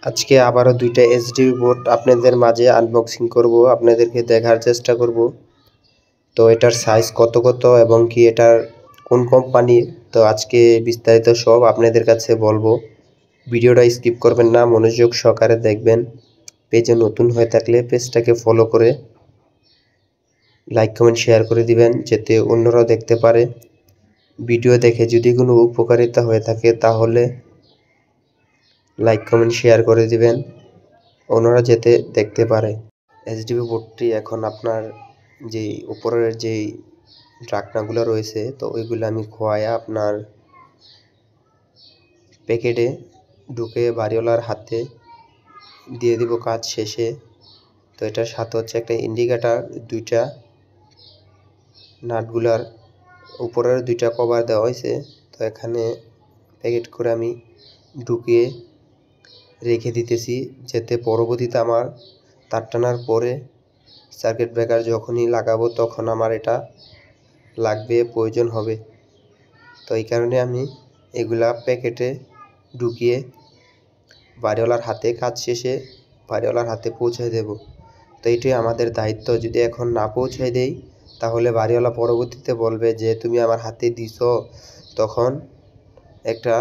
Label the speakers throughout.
Speaker 1: আজকে আবারও দুইটা এইচডি বোর্ড আপনাদের মাঝে আনবক্সিং করব, আপনাদেরকে দেখার চেষ্টা করব। তো এটার সাইজ কত এবং কি এটার কোন কোম্পানির, তো আজকে বিস্তারিত সব আপনাদের কাছে বলবো। ভিডিওটা স্কিপ করবেন না, মনোযোগ সহকারে দেখবেন। পেজে নতুন হয়ে থাকলে পেজটাকে ফলো করে লাইক কমেন্ট শেয়ার করে দিবেন, যাতে অন্যরাও দেখতে পারে। ভিডিও দেখে যদি কোনো উপকারিতা হয়ে থাকে তাহলে লাইক কমেন্ট শেয়ার করে দিবেন, অন্যরা যাতে দেখতে পারে। এইচডিবি বোর্ডটি এখন আপনার যেই উপরের যেই ঢাকনাগুলো রয়েছে, তো ওইগুলো আমি খোয়ায়া আপনার প্যাকেটে ঢুকে বাড়িওয়ালার হাতে দিয়ে দিব কাজ শেষে। তো এটার সাথে হচ্ছে একটা ইন্ডিকেটার, দুইটা নাটগুলার উপরের দুইটা কভার দেওয়া হয়েছে। তো এখানে প্যাকেট করে আমি ঢুকিয়ে রেখে দিতেছি, যাতে পরবর্তীতে আমার তার টানার পরে সার্কিট ব্রেকার যখনই লাগাবো তখন আমার এটা লাগবে, প্রয়োজন হবে। তো এই কারণে আমি এগুলা প্যাকেটে ঢুকিয়ে বাড়িওয়ালার হাতে কাজ শেষে বাড়িওয়ালার হাতে পৌঁছে দেব। তো এইটাই আমাদের দায়িত্ব। যদি এখন না পৌঁছায় দেই তাহলে বাড়িওয়ালা পরবর্তীতে বলবে যে তুমি আমার হাতে দিছো, তখন একটা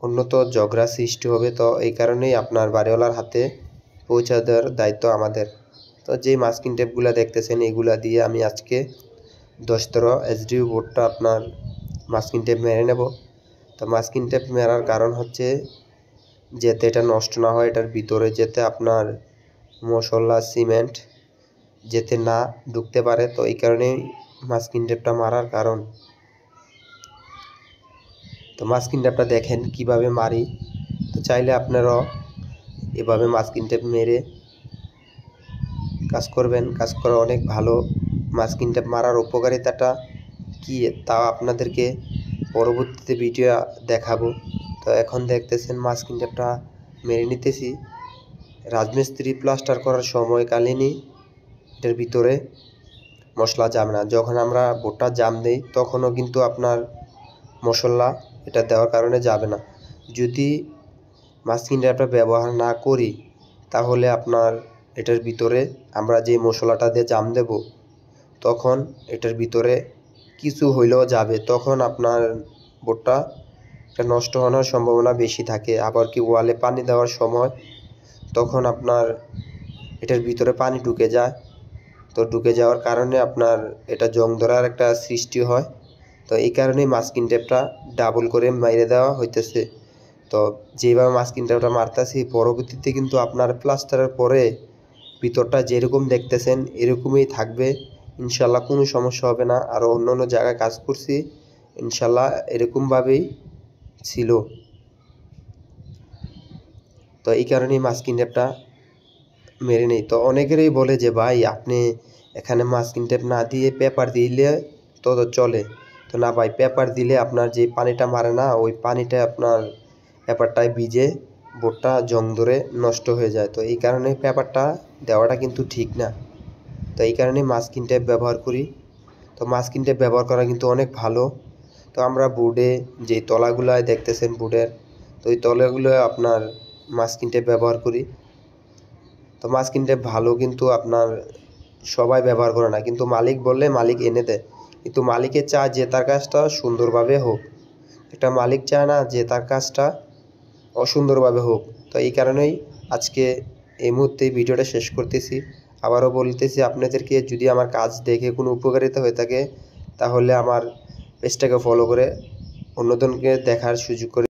Speaker 1: উন্নত ঝগড়া সৃষ্টি হবে। তো এই কারণেই আপনার বাড়িওয়ালার হাতে পৌঁছা দেওয়ার দায়িত্ব আমাদের। তো যেই মাস্কিং টেপগুলো দেখতেছেন এগুলা দিয়ে আমি আজকে 10-13 এইচডিবি বোর্ডটা আপনার মাস্কিং টেপ মেরে নেব। তো মাস্কিং টেপ মেরার কারণ হচ্ছে যাতে এটা নষ্ট না হয়, এটার ভিতরে যাতে আপনার মশলা সিমেন্ট যাতে না ঢুকতে পারে। তো এই কারণেই মাস্কিং টেপটা মারার কারণ। তো মাস্কিং টেপটা দেখেন কিভাবে মারি। তো চাইলে আপনারাও এভাবে মাস্কিং টেপ মেরে কাজ করবেন, কাজ করা অনেক ভালো। মাস্কিং টেপ মারার উপকারিতাটা কি তা আপনাদেরকে পরবর্তীতে ভিডিও দেখাবো। তো এখন দেখতেছেন মাস্কিং টেপটা মেরে নিতেছি। রাজমিস্ত্রি প্লাস্টার করার সময়কালীনই এটার ভিতরে মশলা যাবে না। যখন আমরা বোর্ডটা জাম দেই তখনও কিন্তু আপনার মশলা এটা দেওয়ার কারণে যাবে না। যদি মাস্কিং টেপটা ব্যবহার না করি তাহলে আপনার এটার ভিতরে আমরা যে মশলাটা দিয়ে জাম দেব তখন এটার ভিতরে কিছু হইলেও যাবে, তখন আপনার বোর্ডটা নষ্ট হওয়ার সম্ভাবনা বেশি থাকে। আবার কি ওয়ালে পানি দেওয়ার সময় তখন আপনার এটার ভিতরে পানি ঢুকে যায়। তো ঢুকে যাওয়ার কারণে আপনার এটা জং ধরার একটা সৃষ্টি হয়। তো এই কারণেই মাস্কিং টেপটা ডাবল করে মেরে দেওয়া হইতেছে। তো যেভাবে মাস্কিং টেপটা মারতেছি পরবর্তীতে কিন্তু আপনার প্লাস্টারের পরে ভিতরটা যেরকম দেখতেছেন এরকমই থাকবে, ইনশাল্লাহ কোনো সমস্যা হবে না। আরও অন্য জায়গায় কাজ করছি, ইনশাল্লাহ এরকমভাবেই ছিল। তো এই কারণেই মাস্কিং টেপটা মেরে নেই। তো অনেকেরই বলে যে ভাই আপনি এখানে মাস্কিং টেপ না দিয়ে পেপার দিলে তো চলে। তো না ভাই, পেপার দিলে আপনার যে পানিটা মারে না, ওই পানিটা আপনার পেপারটায় ভিজে বোর্ডটা জং ধরে নষ্ট হয়ে যায়। তো এই কারণে পেপারটা দেওয়াটা কিন্তু ঠিক না। তো এই কারণে মাস্কিং টেপ ব্যবহার করি। তো মাস্কিং টেপ ব্যবহার করা কিন্তু অনেক ভালো। তো আমরা বোর্ডে যে তলাগুলায় দেখতেছেন বোর্ডের, তো ওই তলাগুলো আপনার মাস্কিং টেপ ব্যবহার করি। তো মাস্কিং টেপ ভালো, কিন্তু আপনার সবাই ব্যবহার করে না, কিন্তু মালিক বললে মালিক এনে দেয়। কিন্তু মালিকে চায় যে তার কাজটা সুন্দরভাবে হোক, একটা মালিক চায় না যে তার কাজটা অসুন্দরভাবে হোক। তো এই কারণেই আজকে এই মুহূর্তে ভিডিওটা শেষ করতেছি। আবারও বলতেছি আপনাদেরকে, যদি আমার কাজ দেখে কোনো উপকারিতা হয়ে থাকে তাহলে আমার পেজটাকে ফলো করে অন্যজনকে দেখার সুযোগ করে